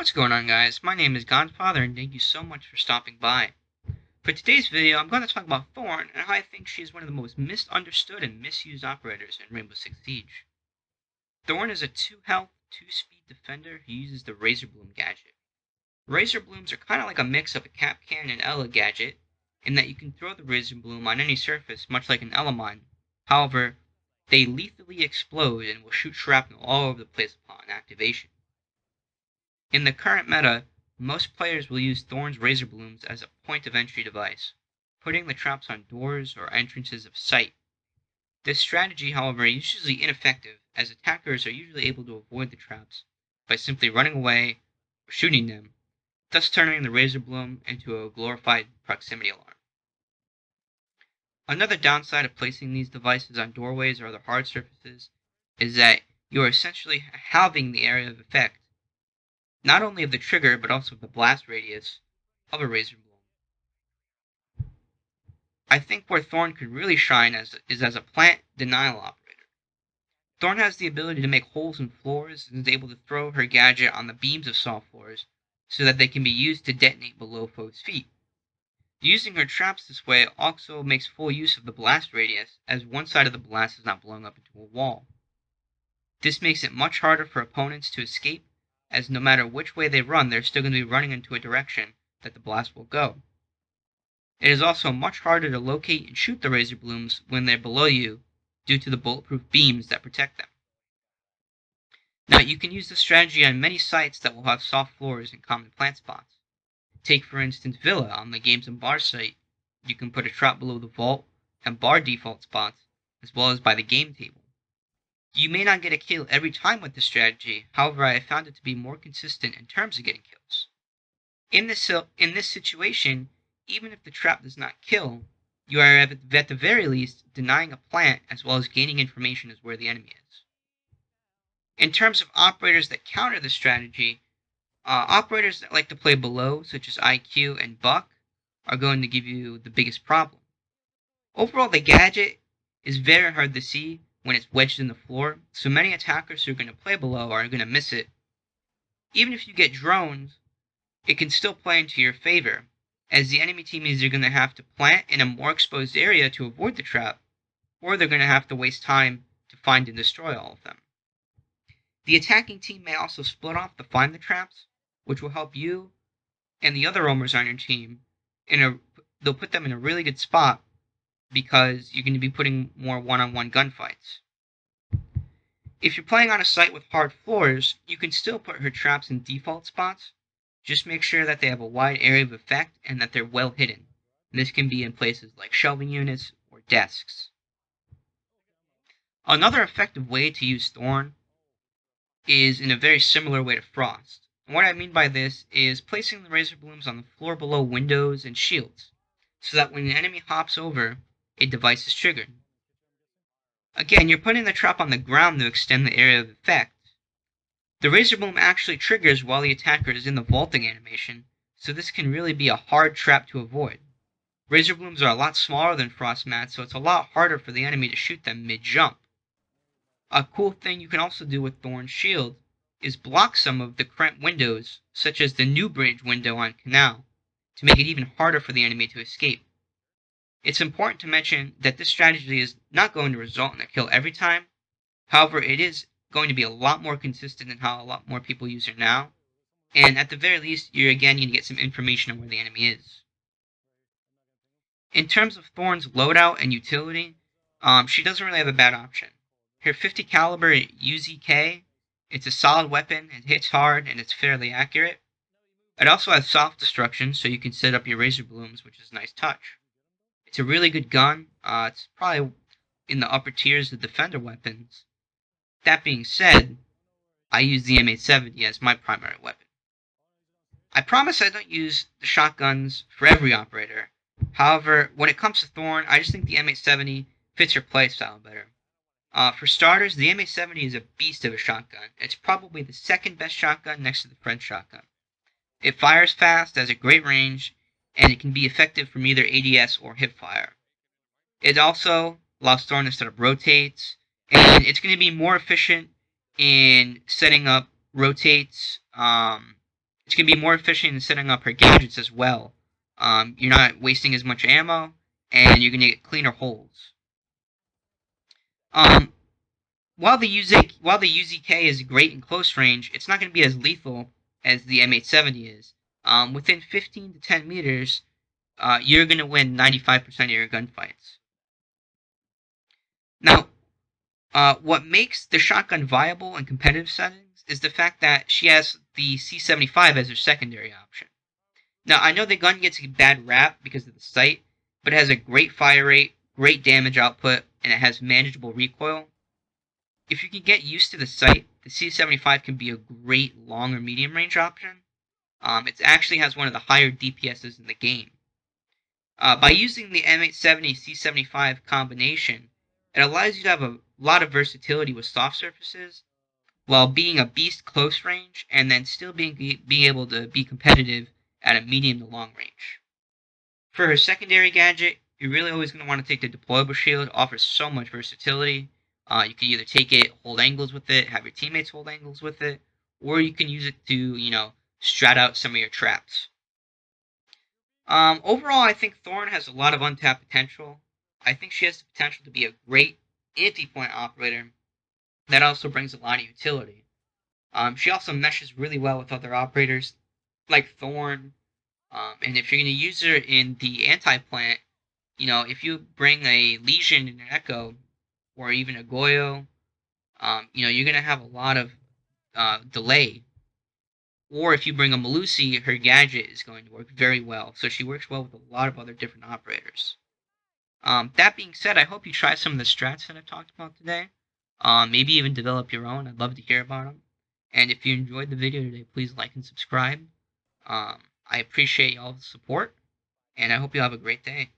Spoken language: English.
What's going on, guys? My name is Godfather, and thank you so much for stopping by. For today's video, I'm going to talk about Thorn and how I think she is one of the most misunderstood and misused operators in Rainbow Six Siege. Thorn is a 2-health, 2-speed defender who uses the Razor Bloom gadget. Razor Blooms are kind of like a mix of a Capcan and Ela gadget, in that you can throw the Razor Bloom on any surface, much like an Ela mine. However, they lethally explode and will shoot shrapnel all over the place upon activation. In the current meta, most players will use Thorn's Razor Blooms as a point-of-entry device, putting the traps on doors or entrances of sight. This strategy, however, is usually ineffective, as attackers are usually able to avoid the traps by simply running away or shooting them, thus turning the Razor Bloom into a glorified proximity alarm. Another downside of placing these devices on doorways or other hard surfaces is that you are essentially halving the area of effect, not only of the trigger, but also of the blast radius of a Razor Bloom. I think where Thorn could really shine is as a plant denial operator. Thorn has the ability to make holes in floors and is able to throw her gadget on the beams of soft floors so that they can be used to detonate below foes' feet. Using her traps this way also makes full use of the blast radius, as one side of the blast is not blowing up into a wall. This makes it much harder for opponents to escape, as no matter which way they run, they're still going to be running into a direction that the blast will go. It is also much harder to locate and shoot the Razor Blooms when they're below you, due to the bulletproof beams that protect them. Now, you can use this strategy on many sites that will have soft floors and common plant spots. Take, for instance, Villa on the Games and Bar site. You can put a trap below the vault and bar default spots, as well as by the game table. You may not get a kill every time with this strategy, however I have found it to be more consistent in terms of getting kills. In this situation, even if the trap does not kill, you are at the very least denying a plant as well as gaining information as where the enemy is. In terms of operators that counter this strategy, operators that like to play below, such as IQ and Buck, are going to give you the biggest problem. Overall, the gadget is very hard to see when it's wedged in the floor, so many attackers who are going to play below are going to miss it. Even if you get drones, it can still play into your favor, as the enemy team is either going to have to plant in a more exposed area to avoid the trap, or they're going to have to waste time to find and destroy all of them. The attacking team may also split off to find the traps, which will help you and the other roamers on your team. They'll put them in a really good spot, because you're going to be putting more one-on-one gunfights. If you're playing on a site with hard floors, you can still put her traps in default spots. Just make sure that they have a wide area of effect and that they're well hidden. And this can be in places like shelving units or desks. Another effective way to use Thorn is in a very similar way to Frost. And what I mean by this is placing the Razor Blooms on the floor below windows and shields, so that when an enemy hops over, a device is triggered. Again, you're putting the trap on the ground to extend the area of effect. The Razor Bloom actually triggers while the attacker is in the vaulting animation, so this can really be a hard trap to avoid. Razor Blooms are a lot smaller than Frost Mats, so it's a lot harder for the enemy to shoot them mid-jump. A cool thing you can also do with Thorn's shield is block some of the cramped windows, such as the New Bridge window on Canal, to make it even harder for the enemy to escape. It's important to mention that this strategy is not going to result in a kill every time. However, it is going to be a lot more consistent than how a lot more people use it now. And at the very least, you're again going to get some information on where the enemy is. In terms of Thorn's loadout and utility, she doesn't really have a bad option. Her 50 caliber UZK, it's a solid weapon, it hits hard, and it's fairly accurate. It also has soft destruction, so you can set up your Razor Blooms, which is a nice touch. It's a really good gun. It's probably in the upper tiers of defender weapons. That being said, I use the M870 as my primary weapon. I promise I don't use the shotguns for every operator. However, when it comes to Thorn, I just think the M870 fits her playstyle better. For starters, the M870 is a beast of a shotgun. It's probably the second best shotgun next to the French shotgun. It fires fast, has a great range, and it can be effective from either ADS or hipfire. It also allows Thorn to set up rotates, and it's going to be more efficient in setting up rotates It's going to be more efficient in setting up her gadgets as well. You're not wasting as much ammo, and you're going to get cleaner holes. Um, while the UZK is great in close range, it's not going to be as lethal as the M870 is. Within 15 to 10 meters, you're going to win 95% of your gunfights. Now, what makes the shotgun viable in competitive settings is the fact that she has the C75 as her secondary option. Now, I know the gun gets a bad rap because of the sight, but it has a great fire rate, great damage output, and it has manageable recoil. If you can get used to the sight, the C75 can be a great long or medium range option. It actually has one of the higher DPSs in the game. By using the M870 C75 combination, it allows you to have a lot of versatility with soft surfaces while being a beast close range and then still being able to be competitive at a medium to long range. For her secondary gadget, you're really always going to want to take the deployable shield. It offers so much versatility. You can either take it, hold angles with it, have your teammates hold angles with it, or you can use it to, strat out some of your traps. Overall, I think Thorn has a lot of untapped potential. I think she has the potential to be a great anti-point operator that also brings a lot of utility. She also meshes really well with other operators like Thorn. And if you're going to use her in the anti-plant, if you bring a Legion and an Echo, or even a Goyo, you're going to have a lot of delay. Or if you bring a Melusi, her gadget is going to work very well. So she works well with a lot of other different operators. That being said, I hope you try some of the strats that I've talked about today. Maybe even develop your own. I'd love to hear about them. And if you enjoyed the video today, please like and subscribe. I appreciate y'all's support, and I hope you have a great day.